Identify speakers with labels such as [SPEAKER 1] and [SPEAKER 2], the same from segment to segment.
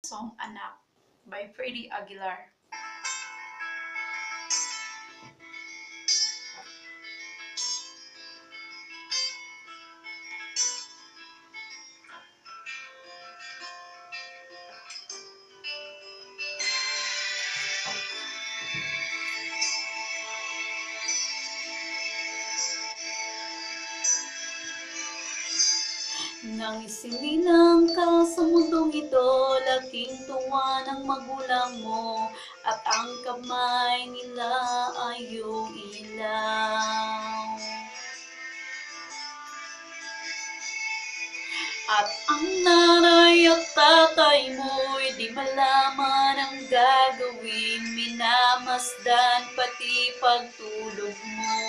[SPEAKER 1] Song Anak by Freddie Aguilar. Nang isinilang ka sa mundong ito, laking tuwa ng magulang mo, at ang kamay nila ay iyong ilaw. At ang nanay at tatay mo'y di malaman ang gagawin, minamasdan pati pagtulog mo.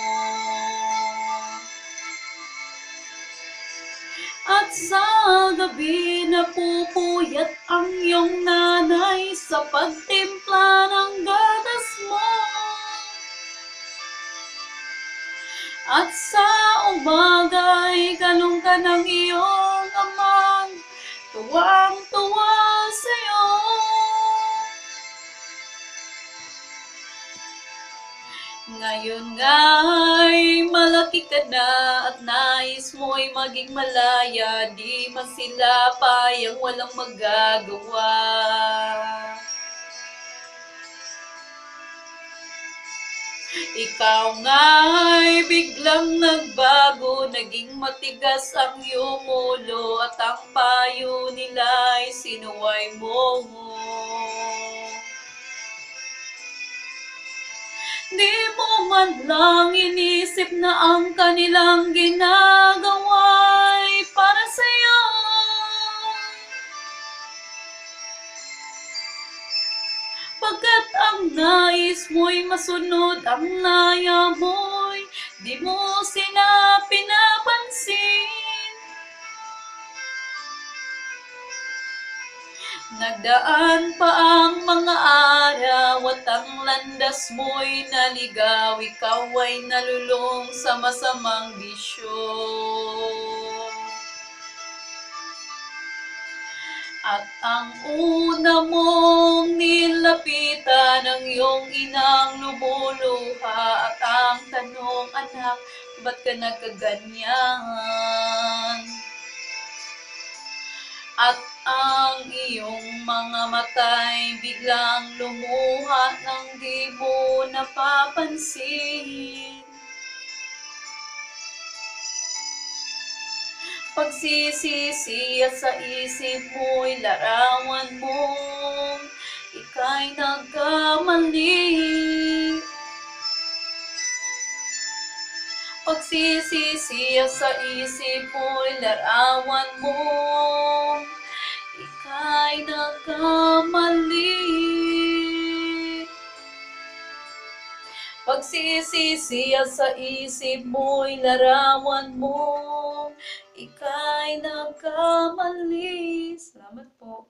[SPEAKER 1] At sa gabi napupuyat ang iyong nanay sa pagtimpla ng gatas mo. At sa umaga'y kalong ka ng iyong amang tuwang-tuwa sa'yo. Ngayon nga'y malaki ka na at nais mo'y maging malaya, di masilapay ang walang magagawa. Ikaw nga'y biglang nagbago, naging matigas ang iyong ulo, at ang payo nila'y sinuway mo. Di mo man lang inisip na ang kanilang ginagawa'y para sa'yo. Pagkat ang nais mo'y masunod ang naya mo'y di mo sila pinapansin. Nagdaan pa ang mga araw at ang landas mo'y naligaw, ikaw ay nalulong sa masamang bisyo. At ang una mong nilapitan ng iyong inang lumuluha, at ang tanong, anak, ba't ka nagkaganyan? At ang iyong mga mata'y biglang lumuha nang di mo napapansin. Pagsisisiya sa isip mo'y larawan mong ika'y nagkamali. Pagsisisiya sa isip mo'y larawan mong ika'y nagkamali. Pagsisisiya sa isip mo'y larawan mong ika'y nagkamali. Salamat po.